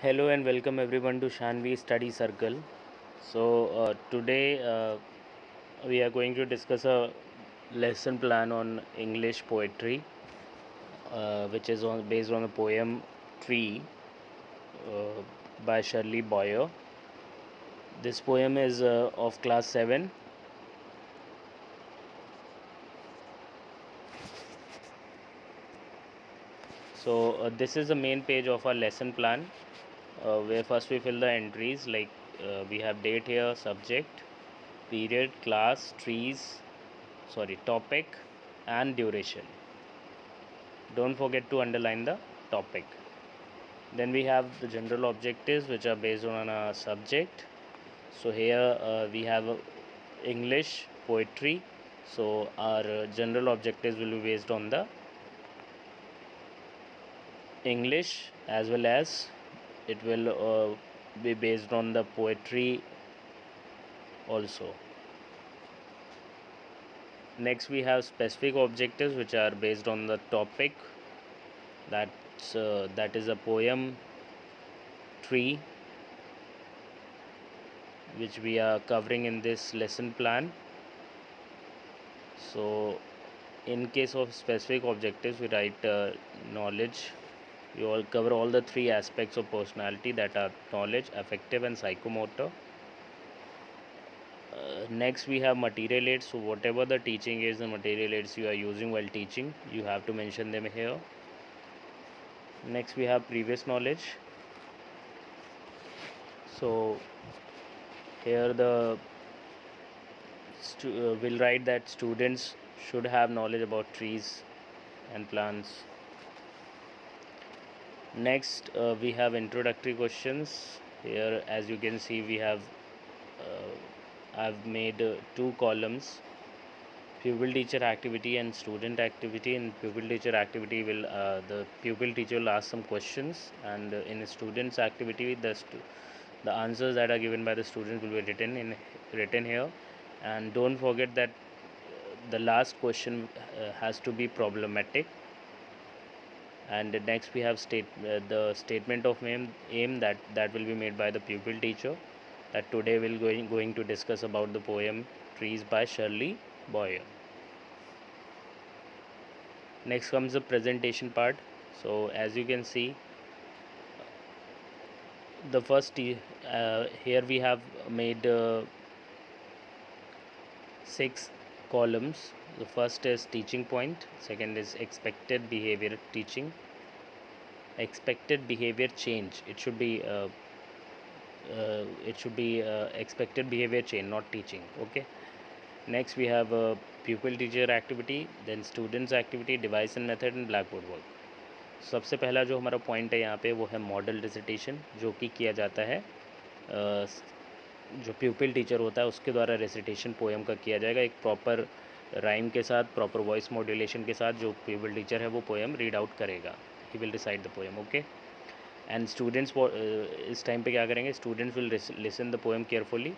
Hello and welcome everyone to Shanvi Study Circle. Today we are going to discuss a lesson plan on English poetry, which is based on the poem Tree uh, by Shirley Boyer. This poem is of class 7. This is the main page of our lesson plan, where first we fill the entries like we have date here, subject, period, class, topic, and duration. Don't forget to underline the topic. Then we have the general objectives which are based on a subject. So here we have English poetry. So our general objectives will be based on the English, as well as it will be based on the poetry also. Next we have specific objectives which are based on the topic. That is a poem Tree, which we are covering in this lesson plan. So in case of specific objectives, we write knowledge. We all cover all the three aspects of personality, that are knowledge, affective, and psychomotor. Next we have material aids. So whatever the teaching aids and material aids you are using while teaching, you have to mention them here. Next we have previous knowledge. So here we'll write that students should have knowledge about trees and plants. Next we have introductory questions. Here, as you can see, we have I've made two columns: pupil teacher activity and student activity. In pupil teacher activity, will the pupil teacher will ask some questions, and in students activity, the answers that are given by the students will be written here. And don't forget that the last question has to be problematic. And next we have the statement of aim that will be made by the pupil teacher, that today we'll going to discuss about the poem Trees by Shirley Boyer. Next comes the presentation part. So as you can see, the first here we have made 6 columns. The first is teaching point, second is expected behavior teaching, expected behavior change. It should be expected behavior change, not teaching. Okay. Next we have pupil teacher activity, then students activity, device and method, and blackboard work. सबसे पहला जो हमारा point है यहाँ पे वो है model recitation, जो कि किया जाता है जो प्यूपिल टीचर होता है उसके द्वारा रेसिटेशन पोएम का किया जाएगा, एक प्रॉपर राइम के साथ, प्रॉपर वॉइस मॉड्यूलेशन के साथ। जो प्यूपिल टीचर है वो पोएम रीड आउट करेगा, he will recite the poem. Okay. And students इस टाइम पे क्या करेंगे, students will listen the poem carefully.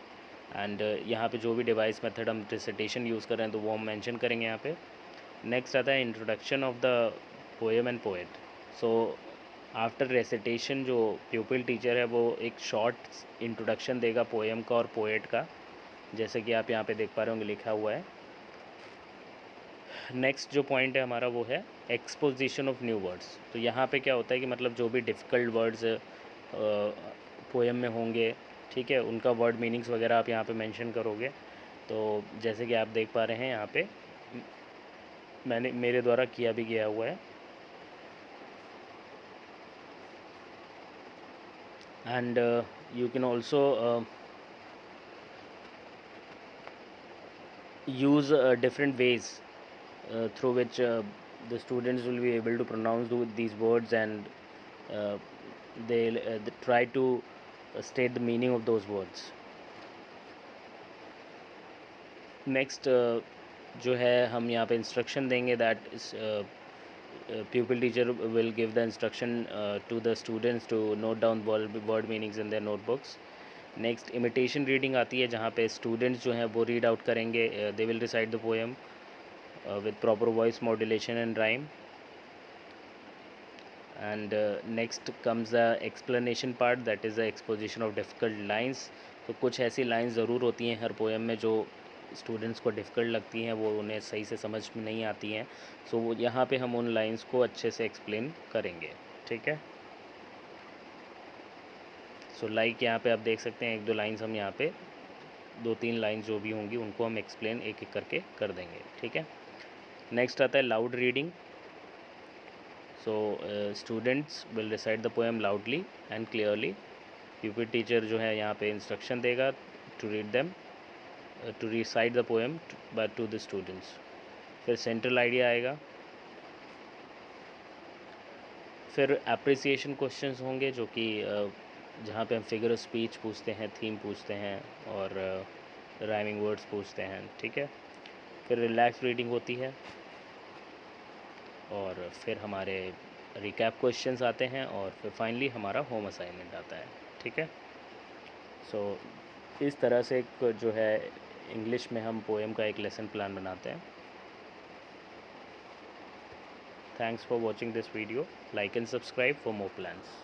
And यहाँ पे जो भी डिवाइस मेथड हम रिसिटेशन यूज़ कर रहे हैं तो वो हम मेंशन करेंगे यहाँ पे। नेक्स्ट आता है introduction of the poem and poet. So after recitation जो प्यूपिल टीचर है वो एक शॉर्ट इंट्रोडक्शन देगा पोएम का और पोएट का, जैसे कि आप यहाँ पे देख पा रहे होंगे लिखा हुआ है। नेक्स्ट जो पॉइंट है हमारा वो है एक्सपोजिशन ऑफ न्यू वर्ड्स। तो यहाँ पे क्या होता है कि मतलब जो भी डिफ़िकल्ट वर्ड्स पोएम में होंगे, ठीक है, उनका वर्ड मीनिंग्स वगैरह आप यहाँ पे मेंशन करोगे। तो जैसे कि आप देख पा रहे हैं यहाँ पे मेरे द्वारा किया भी गया हुआ है। And you can also use different ways through which the students will be able to pronounce these words, and uh, they try to state the meaning of those words. Next जो है हम यहाँ पे इंस्ट्रक्शन देंगे, that pupil teacher will give the instruction to the students to note down word meanings in their notebooks. Next imitation reading आती है, जहाँ पे स्टूडेंट्स जो हैं वो रीड आउट करेंगे, they will recite the poem with proper voice modulation and rhyme. and next comes the explanation part, that is the exposition of difficult lines. तो कुछ ऐसी लाइंस ज़रूर होती हैं हर पोएम में जो स्टूडेंट्स को डिफ़िकल्ट लगती हैं, वो उन्हें सही से समझ में नहीं आती हैं, सो वो यहाँ पे हम उन लाइंस को अच्छे से एक्सप्लेन करेंगे, ठीक है। सो लाइक यहाँ पे आप देख सकते हैं 1-2 लाइंस हम यहाँ पे 2-3 लाइंस जो भी होंगी उनको हम एक्सप्लेन एक एक करके कर देंगे, ठीक है। नेक्स्ट आता है loud reading. So students will recite the poem loudly and clearly. पीपी टीचर जो है यहाँ पे इंस्ट्रक्शन देगा to read them, to recite the poem by to the students. फिर सेंट्रल आइडिया आएगा, फिर अप्रिसिएशन क्वेश्चंस होंगे जो कि जहाँ पे हम फिगर ऑफ स्पीच पूछते हैं, थीम पूछते हैं और राइमिंग वर्ड्स पूछते हैं, ठीक है। फिर रिलैक्स रीडिंग होती है और फिर हमारे रिकैप क्वेश्चंस आते हैं और फिर फाइनली हमारा होम असाइनमेंट आता है, ठीक है। सो इस तरह से एक जो है इंग्लिश में हम पोएम का एक लेसन प्लान बनाते हैं। Thanks for watching this video. Like and subscribe for more plans.